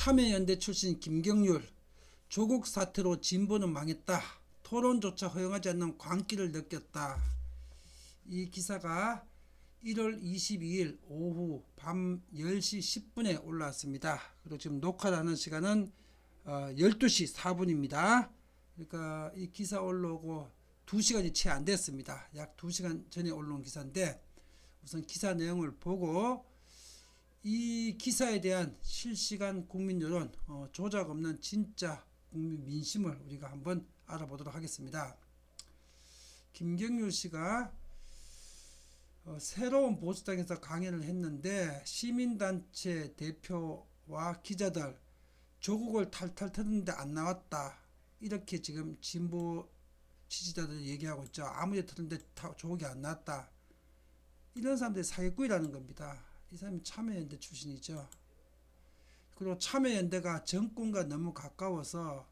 참여연대 출신 김경률, 조국 사태로 진보는 망했다. 토론조차 허용하지 않는 광기를 느꼈다. 이 기사가 1월 22일 오후 밤 10시 10분에 올라왔습니다. 그리고 지금 녹화를 하는 시간은 12시 4분입니다. 그러니까 이 기사 올라오고 2시간이 채 안 됐습니다. 약 2시간 전에 올라온 기사인데, 우선 기사 내용을 보고 이 기사에 대한 실시간 국민 여론, 조작 없는 진짜 국민 민심을 우리가 한번 알아보도록 하겠습니다. 김경률 씨가 새로운 보수당에서 강연을 했는데, 시민단체 대표와 기자들 조국을 탈탈 털었는데 안 나왔다, 이렇게 지금 진보 지지자들이 얘기하고 있죠. 아무리 털었는데 조국이 안 나왔다. 이런 사람들이 사기꾼이라는 겁니다. 이 사람이 참여연대 출신이죠. 그리고 참여연대가 정권과 너무 가까워서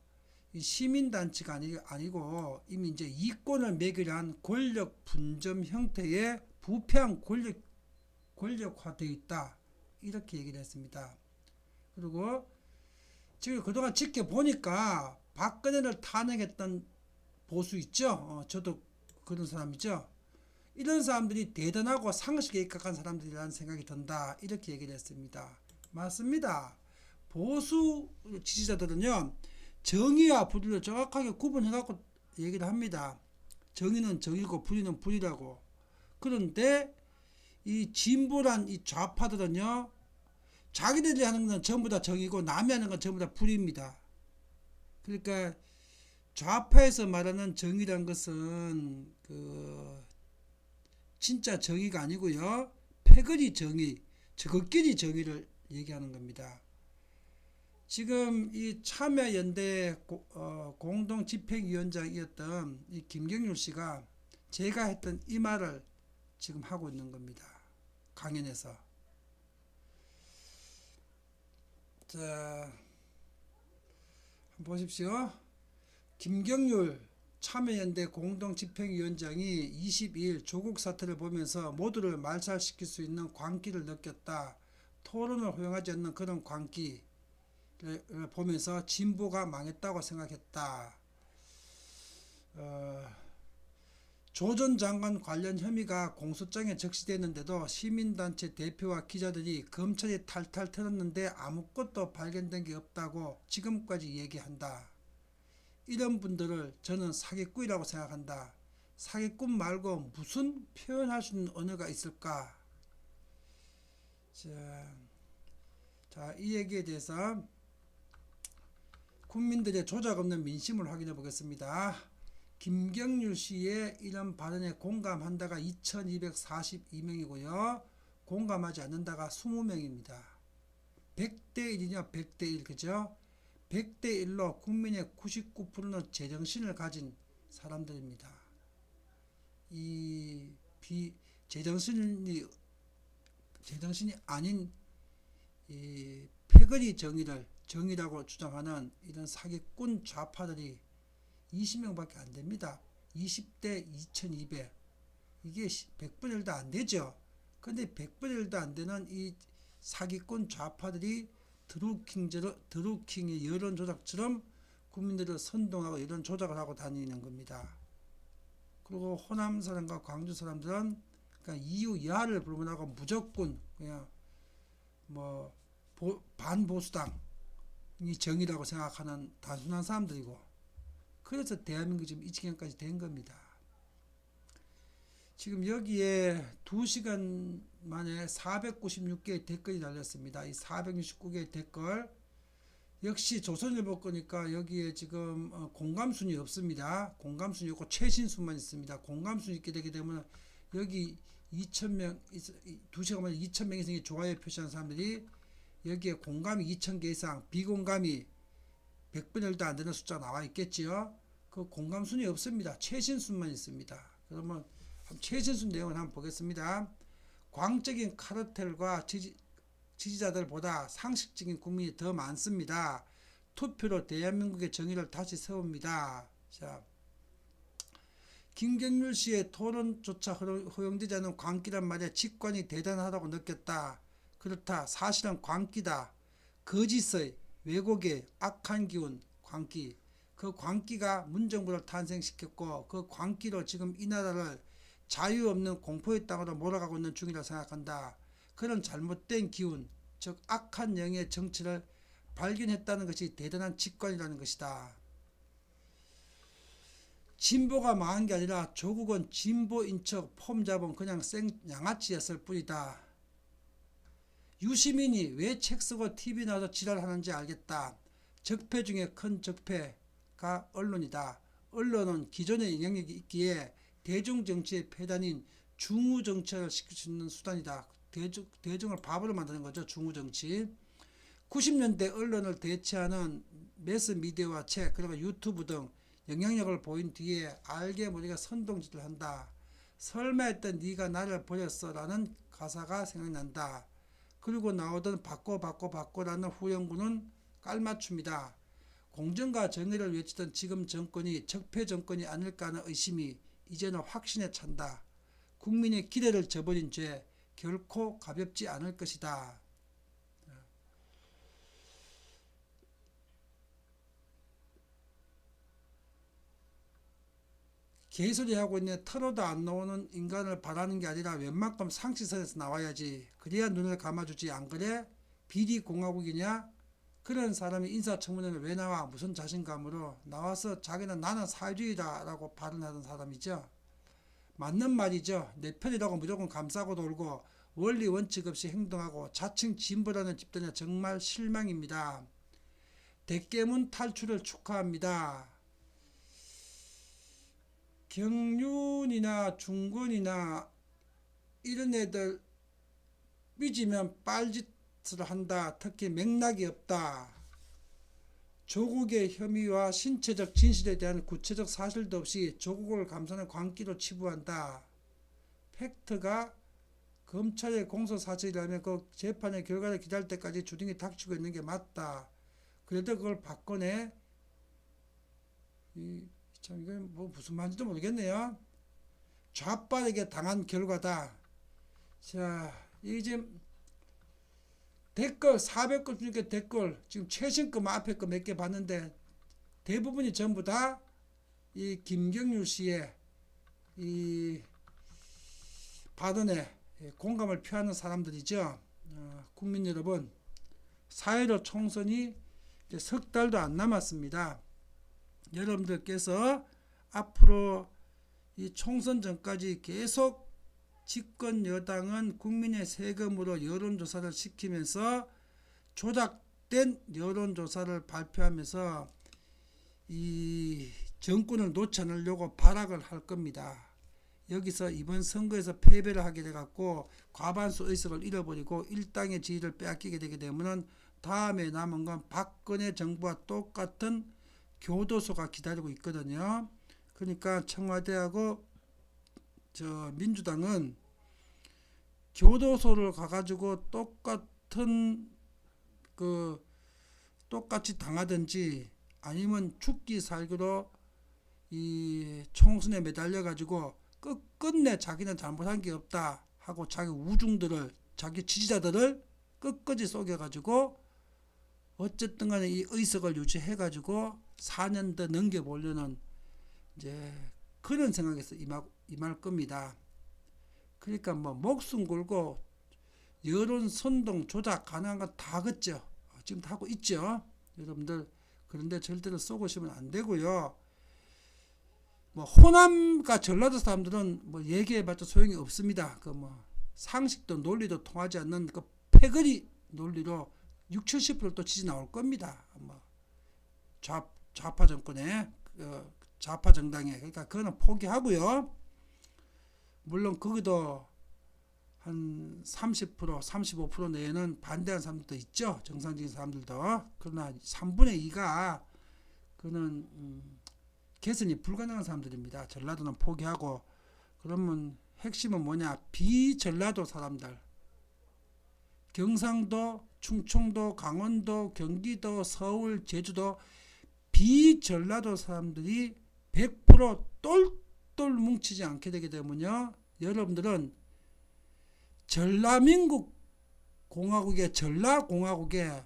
이 시민단체가 아니고 이미 이제 이권을 매기려 한 권력 분점 형태의 부패한 권력화되어 있다, 이렇게 얘기를 했습니다. 그리고 지금 그동안 지켜보니까 박근혜를 탄핵했던 보수 있죠. 저도 그런 사람이죠. 이런 사람들이 대단하고 상식에 입각한 사람들이라는 생각이 든다, 이렇게 얘기를 했습니다. 맞습니다. 보수 지지자들은요, 정의와 불의를 정확하게 구분해갖고 얘기를 합니다. 정의는 정의고 불의는 불의라고. 그런데 이 진보란 이 좌파들은요, 자기들이 하는 건 전부 다 정의고 남이 하는 건 전부 다 불의입니다. 그러니까 좌파에서 말하는 정의란 것은 진짜 정의가 아니고요, 패거리 정의, 저것끼리 정의를 얘기하는 겁니다. 지금 이 참여연대 공동집행위원장이었던 이 김경률 씨가 제가 했던 이 말을 지금 하고 있는 겁니다. 강연에서. 자, 한번 보십시오. 김경률 참여연대 공동집행위원장이 22일 조국 사태를 보면서 모두를 말살시킬 수 있는 광기를 느꼈다. 토론을 허용하지 않는 그런 광기를 보면서 진보가 망했다고 생각했다. 조 전 장관 관련 혐의가 공소장에 적시됐는데도 시민단체 대표와 기자들이 검찰이 탈탈 털었는데 아무것도 발견된 게 없다고 지금까지 얘기한다. 이런 분들을 저는 사기꾼이라고 생각한다. 사기꾼 말고 무슨 표현할 수 있는 언어가 있을까? 자, 이 얘기에 대해서 국민들의 조작 없는 민심을 확인해 보겠습니다. 김경률 씨의 이런 발언에 공감한다가 2242명이고요. 공감하지 않는다가 20명입니다. 100대 1이냐 100대 1, 그죠? 100대 1로 국민의 99%는 제정신을 가진 사람들입니다. 이 제정신이 아닌 이 패거리 정의라고 주장하는 이런 사기꾼 좌파들이 20명밖에 안 됩니다. 20대 2200, 이게 100분의 1도 안 되죠. 근데 100분의 1도 안 되는 이 사기꾼 좌파들이 드루킹의 여론 조작처럼 국민들을 선동하고 여론 조작을 하고 다니는 겁니다. 그리고 호남 사람과 광주 사람들은 그러니까 이유 여하를 불문하고 무조건 그냥 반보수당이 정의라고 생각하는 단순한 사람들이고, 그래서 대한민국이 지금 이 지경까지 된 겁니다. 지금 여기에 2시간 만에 496개의 댓글이 달렸습니다. 이 469개의 댓글, 역시 조선일보 거니까 여기에 지금 공감순위 없습니다. 공감순위 없고 최신순만 있습니다. 공감순위 있게 되게 되면 여기 2,000명, 2시간 만에 2,000명 이상의 좋아요 표시한 사람들이 여기에 공감이 2,000개 이상, 비공감이 100분의 1도 안 되는 숫자가 나와 있겠지요. 그 공감순위 없습니다. 최신순만 있습니다. 그러면 최신순 내용을 한번 보겠습니다. 광적인 카르텔과 지지자들보다 상식적인 국민이 더 많습니다. 투표로 대한민국의 정의를 다시 세웁니다. 자, 김경률 씨의 토론조차 허용되지 않은 광기란 말에 직관이 대단하다고 느꼈다. 그렇다. 사실은 광기다. 거짓의 왜곡의 악한 기운, 광기, 그 광기가 문정부를 탄생시켰고 그 광기로 지금 이 나라를 자유 없는 공포의 땅으로 몰아가고 있는 중이라 생각한다. 그런 잘못된 기운, 즉 악한 영의 정치를 발견했다는 것이 대단한 직관이라는 것이다. 진보가 망한 게 아니라 조국은 진보인 척 폼 잡은 그냥 생 양아치였을 뿐이다. 유시민이 왜 책 쓰고 TV 나와서 지랄하는지 알겠다. 적폐 중에 큰 적폐가 언론이다. 언론은 기존의 영향력이 있기에 대중정치의 폐단인 중우정치를 시킬 수 있는 수단이다. 대중을 바보로 만드는 거죠. 중우정치. 90년대 언론을 대체하는 매스미디어와 책 그리고 유튜브 등 영향력을 보인 뒤에 알게 모르게 선동짓을 한다. 설마 했던 네가 나를 버렸어 라는 가사가 생각난다. 그리고 나오던 바꿔라는 후렴구는 깔맞춤이다. 공정과 정의를 외치던 지금 정권이 적폐 정권이 아닐까 하는 의심이 이제는 확신에 찬다. 국민의 기대를 저버린 죄 결코 가볍지 않을 것이다. 개소리하고 있네. 털어도 안 나오는 인간을 바라는 게 아니라 웬만큼 상식선에서 나와야지. 그래야 눈을 감아주지. 안 그래? 비리공화국이냐? 그런 사람이 인사청문회를 왜 나와? 무슨 자신감으로 나와서 자기는 나는 사회주의다라고 발언하던 사람이죠. 맞는 말이죠. 내 편이라고 무조건 감싸고 돌고 원리 원칙 없이 행동하고 자칭 진보라는 집단에 정말 실망입니다. 대깨문 탈출을 축하합니다. 경륜이나 중건이나 이런 애들 삐지면 빨짓을 한다. 특히 맥락이 없다. 조국의 혐의와 신체적 진실에 대한 구체적 사실도 없이 조국을 감싸는 광기로 치부한다. 팩트가 검찰의 공소사실이라면 그 재판의 결과를 기다릴 때까지 주둥이 닥치고 있는 게 맞다. 그래도 그걸 바꿔내. 참 이건 뭐 무슨 말인지도 모르겠네요. 좌빨에게 당한 결과다. 자, 이 지금 댓글 400건 중에 댓글 지금 최신 거 앞에 거 몇 개 봤는데 대부분이 전부 다 이 김경률 씨의 이 발언에 공감을 표하는 사람들이죠. 국민 여러분, 4.15 총선이 이제 석 달도 안 남았습니다. 여러분들께서 앞으로 이 총선 전까지 계속 집권 여당은 국민의 세금으로 여론조사를 시키면서 조작된 여론조사를 발표하면서 이 정권을 놓지 않으려고 발악을 할 겁니다. 여기서 이번 선거에서 패배를 하게 돼갖고 과반수 의석을 잃어버리고 일당의 지위를 빼앗기게 되게 되면 다음에 남은 건 박근혜 정부와 똑같은 교도소가 기다리고 있거든요. 그러니까 청와대하고 민주당은 교도소를 가가지고 똑같이 당하든지 아니면 죽기 살기로 이 총선에 매달려 가지고 끝끝내 자기는 잘못한 게 없다 하고 자기 우중들을 자기 지지자들을 끝까지 속여 가지고 어쨌든 간에 이 의석을 유지해 가지고 4년 더 넘겨보려는 이제 그런 생각에서 임할 겁니다. 그러니까 뭐 목숨 걸고 여론 선동 조작 가능한 건 다 걷죠. 지금 다 하고 있죠. 여러분들 그런데 절대로 쏘고시면 안 되고요. 뭐 호남과 전라도 사람들은 뭐 얘기해봤자 소용이 없습니다. 그 뭐 상식도 논리도 통하지 않는 그 패거리 논리로 60-70%또 지지 나올 겁니다. 뭐 좌파 정권에 좌파 정당에 그러니까 그거는 포기하고요. 물론 거기도 한 30%, 35% 내에는 반대하는 사람들도 있죠. 정상적인 사람들도. 그러나 3분의 2가 그는 개선이 불가능한 사람들입니다. 전라도는 포기하고 그러면 핵심은 뭐냐? 비전라도 사람들. 경상도, 충청도, 강원도, 경기도, 서울, 제주도 비전라도 사람들이 100% 똘똘 뭉치지 않게 되게 되면요. 여러분들은 전라민국 공화국의 전라공화국의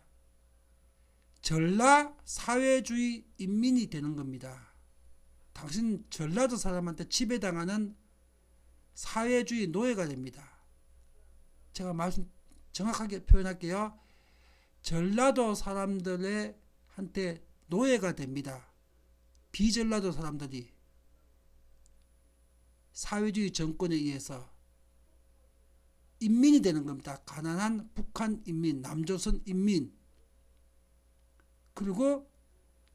전라 사회주의 인민이 되는 겁니다. 당신 전라도 사람한테 지배당하는 사회주의 노예가 됩니다. 제가 말씀 정확하게 표현할게요. 전라도 사람들의 한테 노예가 됩니다. 비전라도 사람들이 사회주의 정권에 의해서 인민이 되는 겁니다. 가난한 북한 인민, 남조선 인민. 그리고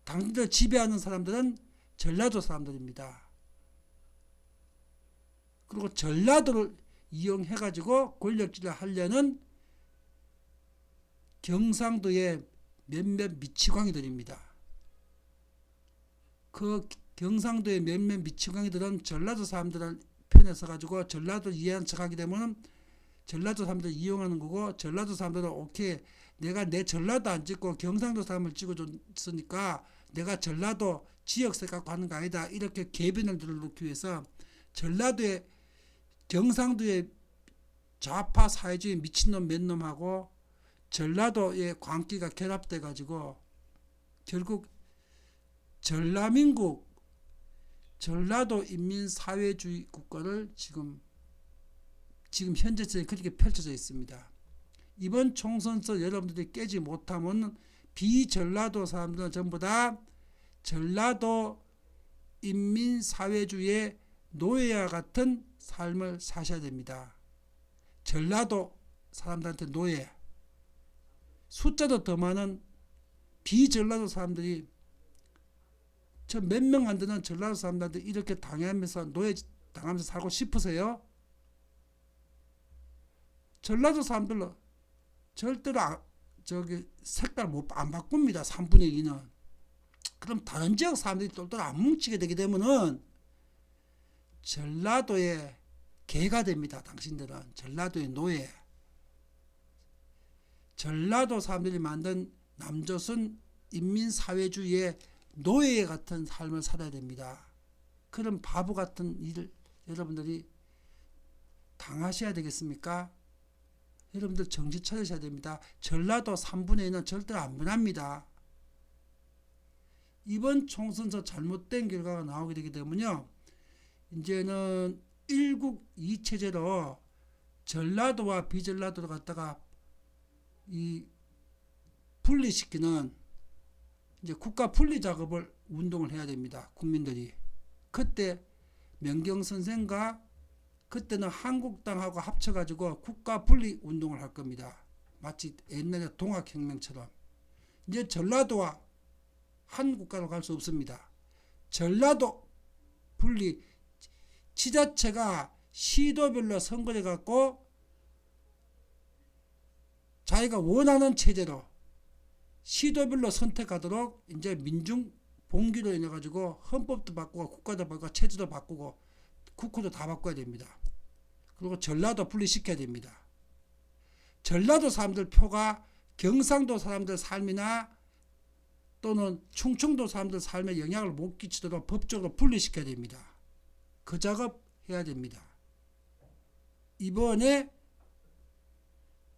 당신들 지배하는 사람들은 전라도 사람들입니다. 그리고 전라도를 이용해 가지고 권력질을 하려는 경상도의 몇몇 미치광이들입니다. 그 경상도의 몇몇 미치광이들은 전라도 사람들을 편에 서가지고 전라도를 이해하는 척하게 되면 전라도 사람들을 이용하는 거고, 전라도 사람들은 오케이, 내가 내 전라도 안 찍고 경상도 사람을 찍어줬으니까 내가 전라도 지역세 갖고 하는 거 아니다, 이렇게 개변을 들어놓기 위해서 전라도의 경상도의 좌파 사회주의 미친놈 몇 놈하고 전라도의 광기가 결합돼 가지고 결국 전라민국, 전라도 인민사회주의 국가를 지금 현재 그렇게 펼쳐져 있습니다. 이번 총선에서 여러분들이 깨지 못하면 비전라도 사람들은 전부 다 전라도 인민사회주의의 노예와 같은 삶을 사셔야 됩니다. 전라도 사람들한테 노예, 숫자도 더 많은 비전라도 사람들이, 저 몇 명 안 되는 전라도 사람들한테 이렇게 당하면서 노예 당하면서 살고 싶으세요? 전라도 사람들로 절대로 저기 색깔 안 바꿉니다. 3분의 2는. 그럼 다른 지역 사람들이 똘똘 안 뭉치게 되게 되면은 전라도의 개가 됩니다. 당신들은 전라도의 노예. 전라도 사람들이 만든 남조선 인민사회주의의 노예 같은 삶을 살아야 됩니다. 그런 바보 같은 일을 여러분들이 당하셔야 되겠습니까? 여러분들 정신 차리셔야 됩니다. 전라도 3분의 2는 절대로 안 변합니다. 이번 총선에서 잘못된 결과가 나오게 되게 되면요, 이제는 1국 2체제로 전라도와 비전라도를 갖다가 이 분리시키는 이제 국가 분리 작업을 운동을 해야 됩니다. 국민들이. 그때 명경 선생과 그때는 한국당하고 합쳐가지고 국가 분리 운동을 할 겁니다. 마치 옛날에 동학혁명처럼. 이제 전라도와 한 국가로 갈 수 없습니다. 전라도 분리, 지자체가 시도별로 선거해 갖고 자기가 원하는 체제로 시도별로 선택하도록 이제 민중 봉기로 인해 가지고 헌법도 바꾸고 국가도 바꾸고 체제도 바꾸고 국호도 다 바꿔야 됩니다. 그리고 전라도 분리시켜야 됩니다. 전라도 사람들 표가 경상도 사람들 삶이나 또는 충청도 사람들 삶에 영향을 못 끼치도록 법적으로 분리시켜야 됩니다. 그 작업 해야 됩니다. 이번에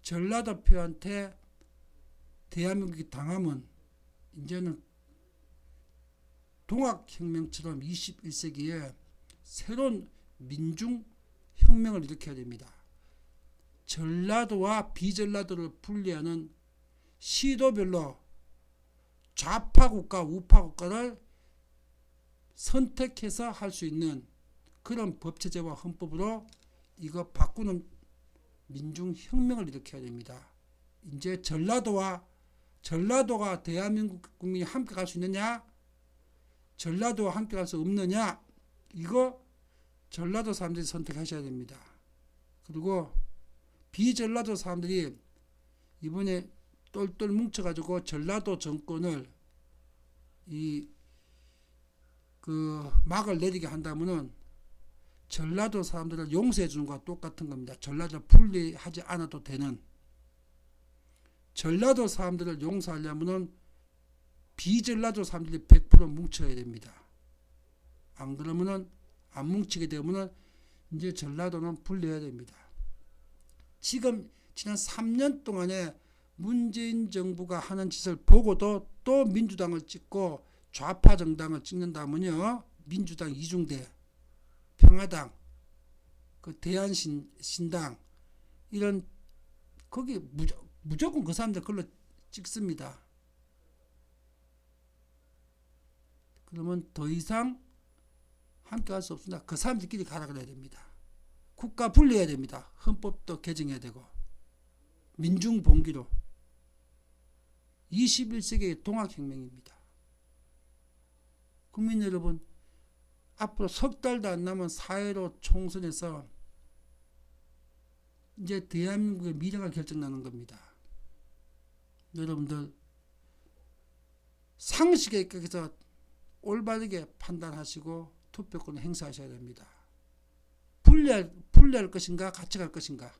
전라도 표한테 대한민국이 당하면 이제는 동학혁명처럼 21세기에 새로운 민중혁명을 일으켜야 됩니다. 전라도와 비전라도를 분리하는 시도별로 좌파국가, 우파국가를 선택해서 할 수 있는 그런 법체제와 헌법으로 이거 바꾸는 민중혁명을 일으켜야 됩니다. 이제 전라도가 대한민국 국민이 함께 갈 수 있느냐, 전라도와 함께 갈 수 없느냐, 이거 전라도 사람들이 선택하셔야 됩니다. 그리고 비전라도 사람들이 이번에 똘똘 뭉쳐가지고 전라도 정권을 막을 내리게 한다면은 전라도 사람들을 용서해 주는 것과 똑같은 겁니다. 전라도 분리하지 않아도 되는. 전라도 사람들을 용서하려면은 비전라도 사람들이 100% 뭉쳐야 됩니다. 안 그러면은 안 뭉치게 되면은 이제 전라도는 분리해야 됩니다. 지금 지난 3년 동안에 문재인 정부가 하는 짓을 보고도 또 민주당을 찍고 좌파 정당을 찍는다면요, 민주당 이중대, 평화당, 그 대한신당 이런 거기 무조건 그 사람들 그걸로 찍습니다. 그러면 더 이상 함께 할 수 없습니다. 그 사람들끼리 가라 그래야 됩니다. 국가 분리해야 됩니다. 헌법도 개정해야 되고 민중봉기로 21세기의 동학혁명입니다. 국민 여러분, 앞으로 석 달도 안 남은 4.15 총선에서 이제 대한민국의 미래가 결정나는 겁니다. 여러분들 상식에 입각해서 올바르게 판단하시고 투표권을 행사하셔야 됩니다. 분리할 것인가 같이 갈 것인가.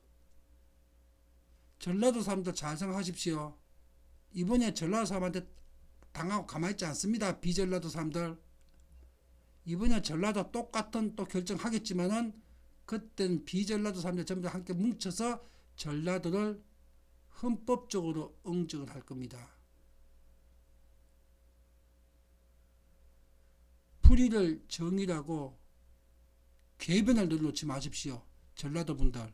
전라도 사람들 잘 생각하십시오. 이번에 전라도 사람한테 당하고 가만히 있지 않습니다. 비전라도 사람들. 이번에 전라도 똑같은 또 결정하겠지만은 그때는 비전라도 사람들 전부 다 함께 뭉쳐서 전라도를 헌법적으로 응정을 할 겁니다. 불의를 정의라고 궤변을 늘놓지 마십시오. 전라도 분들.